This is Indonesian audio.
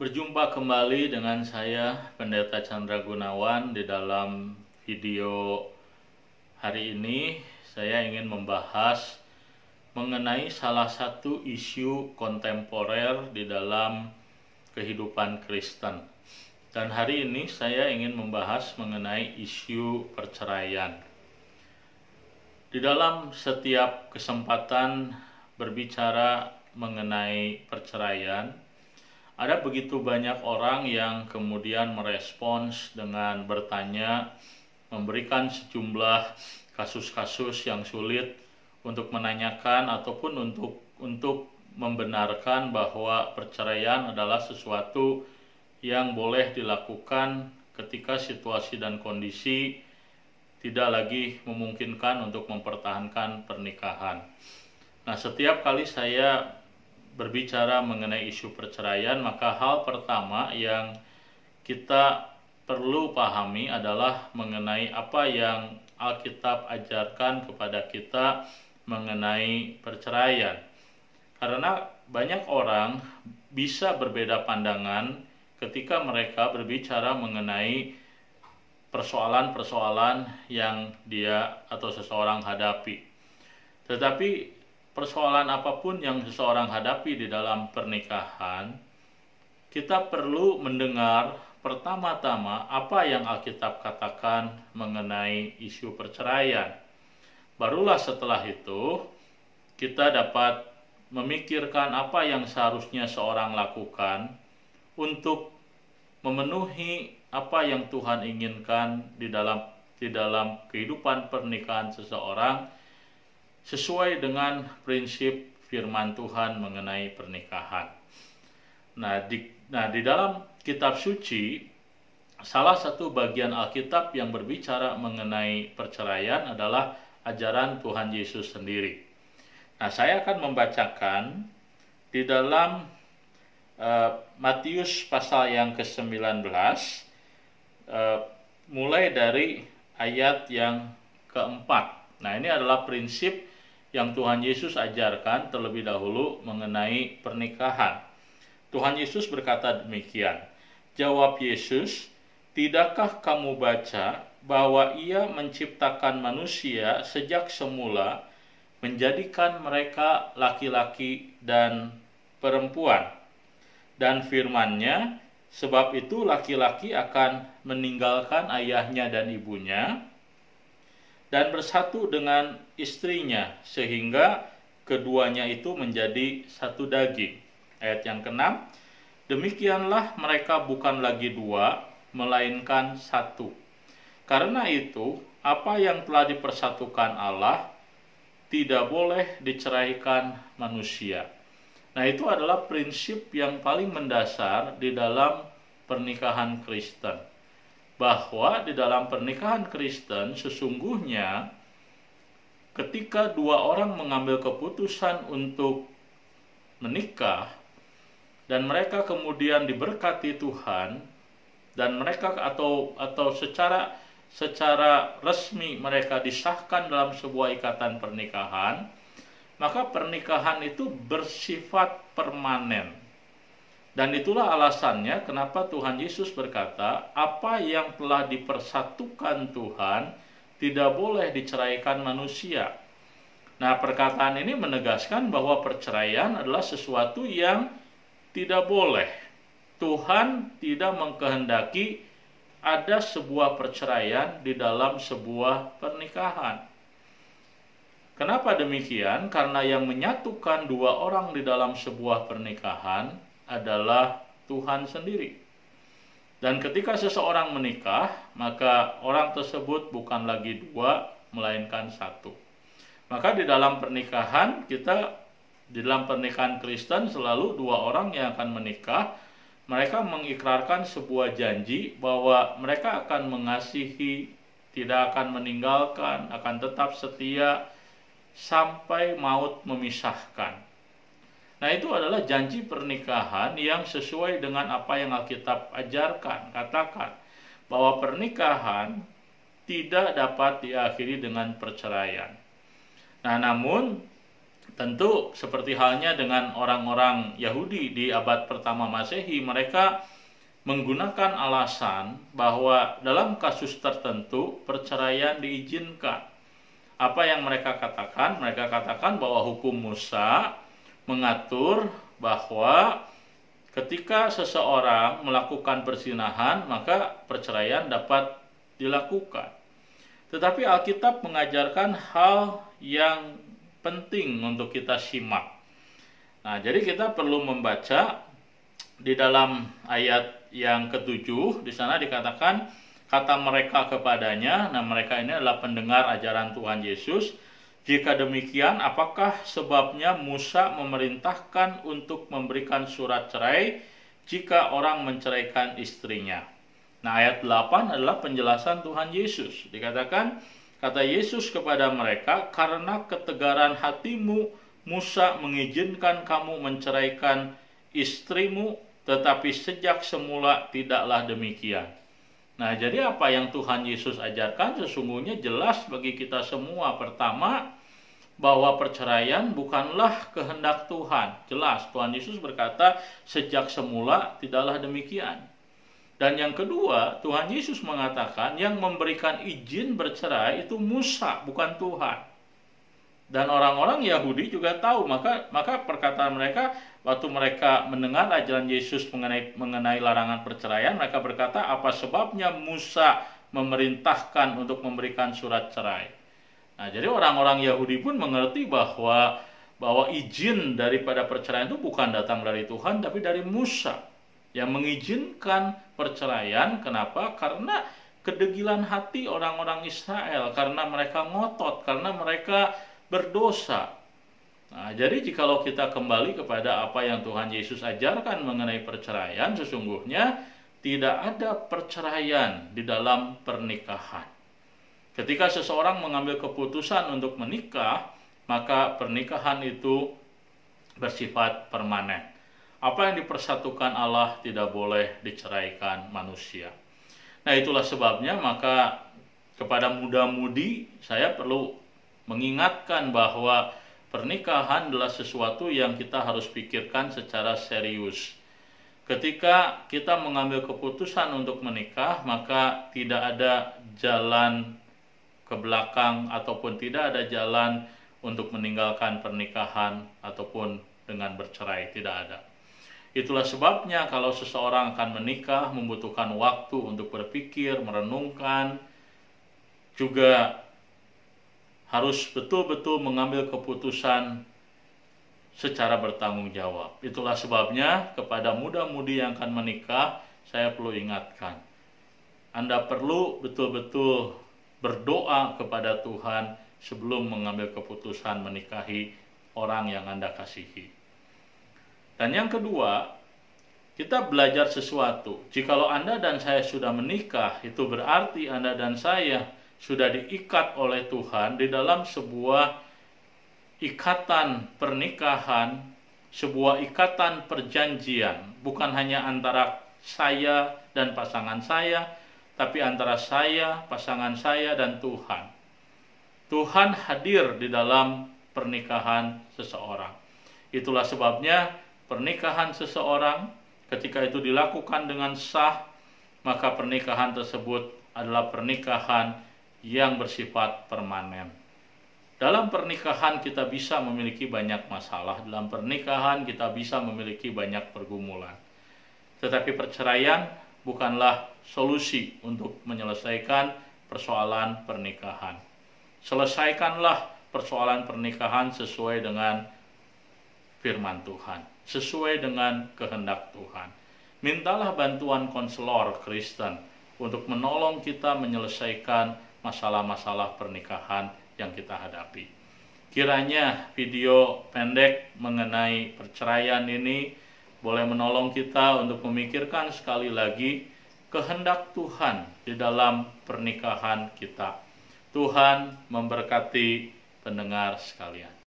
Berjumpa kembali dengan saya Pendeta Chandra Gunawan. Di dalam video hari ini saya ingin membahas mengenai salah satu isu kontemporer di dalam kehidupan Kristen. Dan hari ini saya ingin membahas mengenai isu perceraian. Di dalam setiap kesempatan berbicara mengenai perceraian, ada begitu banyak orang yang kemudian merespons dengan bertanya, memberikan sejumlah kasus-kasus yang sulit untuk menanyakan ataupun untuk membenarkan bahwa perceraian adalah sesuatu yang boleh dilakukan ketika situasi dan kondisi tidak lagi memungkinkan untuk mempertahankan pernikahan. Nah, setiap kali saya berbicara mengenai isu perceraian, maka hal pertama yang kita perlu pahami adalah mengenai apa yang Alkitab ajarkan kepada kita mengenai perceraian. Karena banyak orang bisa berbeda pandangan ketika mereka berbicara mengenai persoalan-persoalan yang dia atau seseorang hadapi. Tetapi persoalan apapun yang seseorang hadapi di dalam pernikahan, kita perlu mendengar pertama-tama apa yang Alkitab katakan mengenai isu perceraian. Barulah setelah itu kita dapat memikirkan apa yang seharusnya seorang lakukan untuk memenuhi apa yang Tuhan inginkan di dalam kehidupan pernikahan seseorang, sesuai dengan prinsip firman Tuhan mengenai pernikahan. Nah, di dalam kitab suci, salah satu bagian Alkitab yang berbicara mengenai perceraian adalah ajaran Tuhan Yesus sendiri. Nah, saya akan membacakan di dalam Matius pasal yang ke-19, mulai dari ayat yang keempat. Nah, ini adalah prinsip yang Tuhan Yesus ajarkan terlebih dahulu mengenai pernikahan. Tuhan Yesus berkata demikian, jawab Yesus, "Tidakkah kamu baca bahwa Ia menciptakan manusia sejak semula, menjadikan mereka laki-laki dan perempuan? Dan firman-Nya, sebab itu laki-laki akan meninggalkan ayahnya dan ibunya dan bersatu dengan istrinya, sehingga keduanya itu menjadi satu daging." Ayat yang ke-6, "Demikianlah mereka bukan lagi dua, melainkan satu. Karena itu, apa yang telah dipersatukan Allah tidak boleh diceraikan manusia." Nah, itu adalah prinsip yang paling mendasar di dalam pernikahan Kristen. Bahwa di dalam pernikahan Kristen sesungguhnya ketika dua orang mengambil keputusan untuk menikah dan mereka kemudian diberkati Tuhan dan mereka atau secara resmi mereka disahkan dalam sebuah ikatan pernikahan, maka pernikahan itu bersifat permanen. Dan itulah alasannya kenapa Tuhan Yesus berkata, apa yang telah dipersatukan Tuhan tidak boleh diceraikan manusia. Nah, perkataan ini menegaskan bahwa perceraian adalah sesuatu yang tidak boleh. Tuhan tidak mengkehendaki ada sebuah perceraian di dalam sebuah pernikahan. Kenapa demikian? Karena yang menyatukan dua orang di dalam sebuah pernikahan adalah Tuhan sendiri. Dan ketika seseorang menikah, maka orang tersebut bukan lagi dua, melainkan satu. Maka di dalam pernikahan Kristen selalu dua orang yang akan menikah, mereka mengikrarkan sebuah janji bahwa mereka akan mengasihi, tidak akan meninggalkan, akan tetap setia sampai maut memisahkan. Nah, itu adalah janji pernikahan yang sesuai dengan apa yang Alkitab ajarkan, katakan bahwa pernikahan tidak dapat diakhiri dengan perceraian. Nah, namun Tentu seperti halnya dengan orang-orang Yahudi di abad pertama Masehi, mereka menggunakan alasan bahwa dalam kasus tertentu perceraian diizinkan. Apa yang mereka katakan? Mereka katakan bahwa hukum Musa mengatur bahwa ketika seseorang melakukan perzinahan, maka perceraian dapat dilakukan. Tetapi Alkitab mengajarkan hal yang penting untuk kita simak. Nah, jadi kita perlu membaca di dalam ayat yang ke-7, di sana dikatakan, kata mereka kepadanya, nah mereka ini adalah pendengar ajaran Tuhan Yesus, jika demikian apakah sebabnya Musa memerintahkan untuk memberikan surat cerai jika orang menceraikan istrinya? Nah, ayat 8 adalah penjelasan Tuhan Yesus. Dikatakan, kata Yesus kepada mereka, karena ketegaran hatimu Musa mengizinkan kamu menceraikan istrimu, tetapi sejak semula tidaklah demikian. Nah, jadi apa yang Tuhan Yesus ajarkan sesungguhnya jelas bagi kita semua. Pertama, bahwa perceraian bukanlah kehendak Tuhan. Jelas, Tuhan Yesus berkata, sejak semula tidaklah demikian. Dan yang kedua, Tuhan Yesus mengatakan yang memberikan izin bercerai itu Musa, bukan Tuhan. Dan orang-orang Yahudi juga tahu, maka perkataan mereka waktu mereka mendengar ajaran Yesus mengenai larangan perceraian, mereka berkata, apa sebabnya Musa memerintahkan untuk memberikan surat cerai? Nah, jadi orang-orang Yahudi pun mengerti bahwa izin daripada perceraian itu bukan datang dari Tuhan, tapi dari Musa yang mengizinkan perceraian. Kenapa? Karena kedegilan hati orang-orang Israel, karena mereka ngotot, karena mereka berdosa. Nah, jadi jikalau kita kembali kepada apa yang Tuhan Yesus ajarkan mengenai perceraian, sesungguhnya tidak ada perceraian di dalam pernikahan. Ketika seseorang mengambil keputusan untuk menikah, maka pernikahan itu bersifat permanen. Apa yang dipersatukan Allah tidak boleh diceraikan manusia. Nah, itulah sebabnya maka kepada muda-mudi saya perlu mengingatkan bahwa pernikahan adalah sesuatu yang kita harus pikirkan secara serius. Ketika kita mengambil keputusan untuk menikah, maka tidak ada jalan ke belakang ataupun tidak ada jalan untuk meninggalkan pernikahan ataupun dengan bercerai, tidak ada. Itulah sebabnya kalau seseorang akan menikah membutuhkan waktu untuk berpikir, merenungkan, juga harus betul-betul mengambil keputusan secara bertanggung jawab. Itulah sebabnya kepada muda-mudi yang akan menikah, saya perlu ingatkan, Anda perlu betul-betul berdoa kepada Tuhan sebelum mengambil keputusan menikahi orang yang Anda kasihi. Dan yang kedua, kita belajar sesuatu. Jikalau Anda dan saya sudah menikah, itu berarti Anda dan saya sudah diikat oleh Tuhan di dalam sebuah ikatan pernikahan, sebuah ikatan perjanjian. Bukan hanya antara saya dan pasangan saya, tapi antara saya, pasangan saya, dan Tuhan. Tuhan hadir di dalam pernikahan seseorang. Itulah sebabnya pernikahan seseorang ketika itu dilakukan dengan sah, maka pernikahan tersebut adalah pernikahan yang bersifat permanen. Dalam pernikahan kita bisa memiliki banyak masalah, dalam pernikahan kita bisa memiliki banyak pergumulan. Tetapi perceraian bukanlah solusi untuk menyelesaikan persoalan pernikahan. Selesaikanlah persoalan pernikahan sesuai dengan firman Tuhan, sesuai dengan kehendak Tuhan. Mintalah bantuan konselor Kristen untuk menolong kita menyelesaikan masalah-masalah pernikahan yang kita hadapi. Kiranya video pendek mengenai perceraian ini boleh menolong kita untuk memikirkan sekali lagi kehendak Tuhan di dalam pernikahan kita. Tuhan memberkati pendengar sekalian.